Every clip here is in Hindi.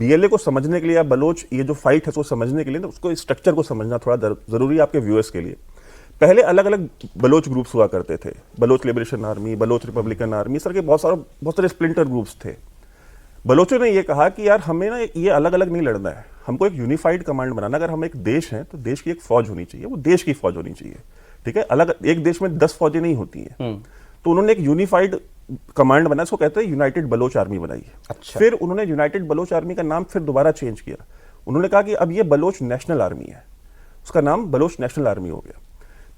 बीएलए को समझने के लिए या बलोच ये जो फाइट है उसको समझने के लिए, उसको स्ट्रक्चर को समझना थोड़ा जरूरी है आपके व्यूअर्स के लिए। पहले अलग अलग बलोच ग्रुप्स हुआ करते थे, Baloch Liberation Army, Baloch Republican Army, sir के बहुत सारे स्प्लिंटर ग्रुप्स थे। बलोचों ने ये कहा कि यार हमें ना ये अलग अलग नहीं लड़ना है, हमको एक यूनिफाइड कमांड बनाना। अगर हम एक देश हैं तो देश की एक फौज होनी चाहिए, वो देश की फौज होनी चाहिए, ठीक है। अलग एक देश में 10 फौजें नहीं होती हैं। तो उन्होंने एक यूनिफाइड कमांड बनाया, इसको कहते हैं यूनाइटेड बलोच आर्मी बनाई। अच्छा। फिर उन्होंने यूनाइटेड बलोच आर्मी का नाम फिर दोबारा चेंज किया। उन्होंने कहा कि अब ये बलोच नेशनल आर्मी है, उसका नाम बलोच नेशनल आर्मी हो गया।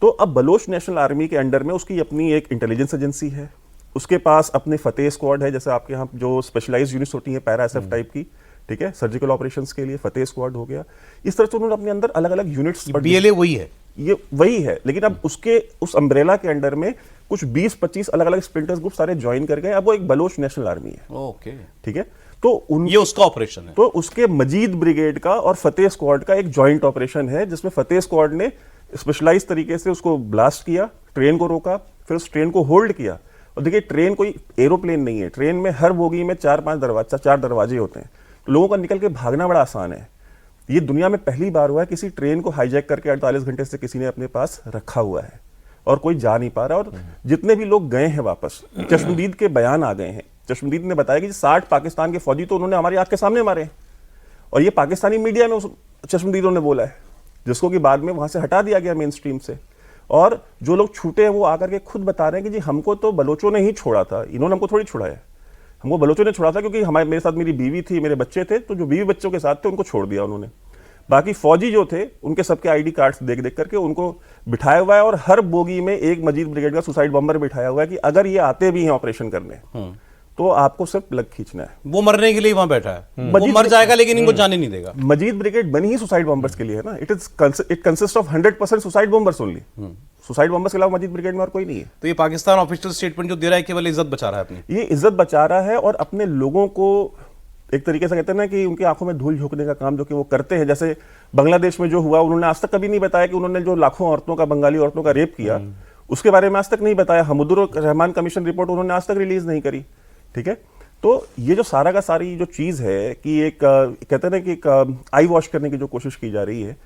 तो अब बलोच नेशनल आर्मी के अंडर में उसकी अपनी एक इंटेलिजेंस एजेंसी है, उसके पास अपने फतेह स्क्वाड है, जैसे आपके यहाँ जो स्पेशलाइज्ड यूनिट्स होती हैं पैरा एसएफ टाइप की, ठीक है, सर्जिकल ऑपरेशंस के लिए फतेह स्क्वाड हो गया। इस तरह से उन्होंने अपने अंदर अलग अलग यूनिट्स, बीएलए वही है, ये वही है, लेकिन अब उसके उस अम्ब्रेला के अंडर में कुछ 20-25 अलग अलग स्प्लिंटर्स ग्रुप सारे ज्वाइन कर गए। अब वो एक बलोच नेशनल आर्मी है। ओके, ठीक है। तो ये उसका ऑपरेशन है। तो उसके मजीद ब्रिगेड का और फतेह स्क्वाड का एक जॉइंट ऑपरेशन है, जिसमें फतेह स्क्वाड ने स्पेशलाइज तरीके से उसको ब्लास्ट किया, ट्रेन को रोका, फिर उस ट्रेन को होल्ड किया। और देखिए ट्रेन कोई एरोप्लेन नहीं है, ट्रेन में हर बोगी में 4 दरवाजे होते हैं, तो लोगों का निकल के भागना बड़ा आसान है। ये दुनिया में पहली बार हुआ है किसी ट्रेन को हाईजैक करके 48 घंटे से किसी ने अपने पास रखा हुआ है और कोई जा नहीं पा रहा। और जितने भी लोग गए हैं वापस, चश्मदीद के बयान आ गए हैं। चश्मदीद ने बताया कि 60 पाकिस्तान के फौजी तो उन्होंने हमारी आंख के सामने मारे, और ये पाकिस्तानी मीडिया में चश्मदीदों ने बोला है, जिसको कि बाद में वहां से हटा दिया गया मेन स्ट्रीम से। और जो लोग छूटे हैं वो आकर के खुद बता रहे हैं कि जी हमको तो बलोचों ने ही छोड़ा था, इन्होंने हमको थोड़ी छुड़ाया, हमको बलोचों ने छोड़ा था, क्योंकि मेरे साथ मेरी बीवी थी, मेरे बच्चे थे, तो जो बीवी बच्चों के साथ थे उनको छोड़ दिया उन्होंने। बाकी फौजी जो थे उनके सबके आईडी कार्ड्स देख देख करके उनको बिठाया हुआ है, और हर बोगी में एक मजीद ब्रिगेड का सुसाइड बम्बर बिठाया हुआ है कि अगर ये आते भी हैं ऑपरेशन करने तो आपको सिर्फ प्लग खींचना है। वो मरने के लिए वहां बैठा है, वो मर जाएगा लेकिन इनको जाने नहीं देगा। मजीद ब्रिगेड बनी ही सुसाइड बम्बर्स के लिए है ना। It consist of 100% suicide bombers only. Suicide bombers के अलावा मजीद ब्रिगेड में और कोई नहीं है। तो ये पाकिस्तान ऑफिशियल स्टेटमेंट जो दे रहा है केवल इज्जत बचा रहा है अपनी, ये इज्जत बचा रहा है और अपने लोगों को एक तरीके से कहते हैं ना कि उनकी आंखों में धूल झोंकने का काम जो कि वो करते हैं। जैसे बांग्लादेश में जो हुआ, उन्होंने आज तक कभी नहीं बताया कि उन्होंने जो लाखों औरतों का, बंगाली औरतों का रेप किया, उसके बारे में आज तक नहीं बताया। हमदुर रहमान कमीशन रिपोर्ट उन्होंने आज तक रिलीज नहीं करी, ठीक है। तो ये जो सारा का सारी जो चीज है कि एक कहते हैं ना कि एक आई वॉश करने की जो कोशिश की जा रही है,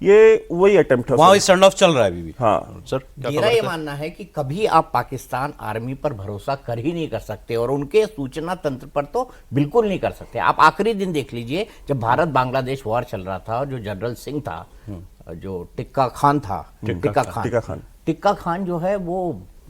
ये वही अटेम्प्ट है। वहां स्टैंड ऑफ चल रहा है अभी भी। हाँ सर, मेरा ये मानना है कि कभी आप पाकिस्तान आर्मी पर भरोसा कर ही नहीं कर सकते, और उनके सूचना तंत्र पर तो बिल्कुल नहीं कर सकते। आप आखिरी दिन देख लीजिए, जब भारत बांग्लादेश वॉर चल रहा था, जो जनरल सिंह था, जो टिक्का खान था, टिक्का खान जो है वो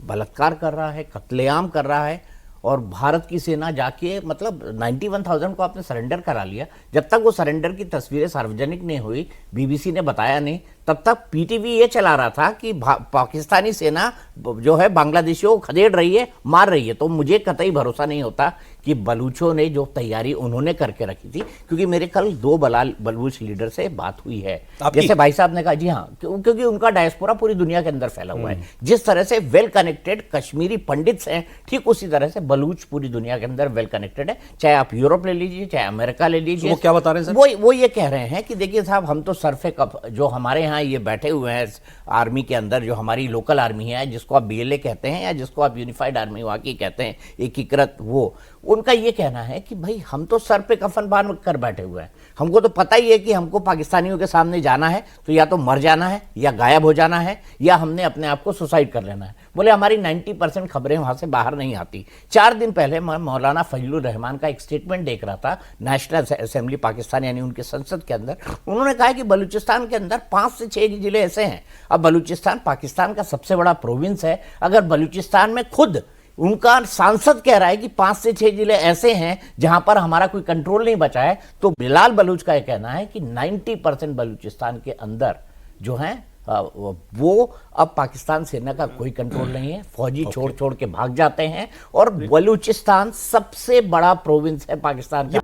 बलात्कार कर रहा है, कत्लेआम कर रहा है, और भारत की सेना जाके मतलब 91,000 को आपने सरेंडर करा लिया। जब तक वो सरेंडर की तस्वीरें सार्वजनिक नहीं हुई, बीबीसी ने बताया नहीं, तब तक पीटीवी ये चला रहा था कि पाकिस्तानी सेना जो है बांग्लादेशियों को खदेड़ रही है, मार रही है। तो मुझे कतई भरोसा नहीं होता कि बलूचों ने जो तैयारी उन्होंने करके रखी थी, क्योंकि मेरे कल 2 बलूच लीडर से बात हुई है। जैसे भाई साहब ने कहा, जी हाँ, क्योंकि उनका डायस्पोरा पूरी दुनिया के अंदर फैला हुआ है। जिस तरह से वेल कनेक्टेड कश्मीरी पंडित्स हैं, ठीक उसी तरह से बलूच पूरी दुनिया के अंदर वेल कनेक्टेड है। चाहे आप यूरोप ले लीजिए, चाहे अमेरिका ले लीजिए। वो क्या बता रहे हैं सर? वो ये कह रहे हैं कि देखिए साहब, हम तो सरफे कप जो हमारे यहाँ ये बैठे हुए हैं आर्मी के अंदर, जो हमारी लोकल आर्मी है, जिसको आप बीएलए कहते हैं या जिसको आप यूनिफाइड आर्मी वहाँ की कहते हैं, एकीकृत, वो उनका ये कहना है कि भाई हम तो सर पे कफन बांध कर बैठे हुए हैं, हमको तो पता ही है कि हमको पाकिस्तानियों के सामने जाना है तो या तो मर जाना है, या गायब हो जाना है, या हमने अपने आप को सुसाइड कर लेना है। बोले हमारी 90% खबरें वहां से बाहर नहीं आती। 4 दिन पहले मैं मौलाना फजलुर रहमान का एक स्टेटमेंट देख रहा था, नेशनल असेंबली पाकिस्तान यानी उनके संसद के अंदर। उन्होंने कहा कि बलूचिस्तान के अंदर 5 से 6 जिले ऐसे हैं। अब बलूचिस्तान पाकिस्तान का सबसे बड़ा प्रोविंस है। अगर बलूचिस्तान में खुद उनका सांसद कह रहा है कि 5 से 6 जिले ऐसे हैं जहां पर हमारा कोई कंट्रोल नहीं बचा है, तो बिलाल बलूच का यह कहना है कि 90% बलूचिस्तान के अंदर जो है वो अब पाकिस्तान सेना का कोई कंट्रोल नहीं है। फौजी छोड़ छोड़ के भाग जाते हैं, और बलूचिस्तान सबसे बड़ा प्रोविंस है पाकिस्तान का।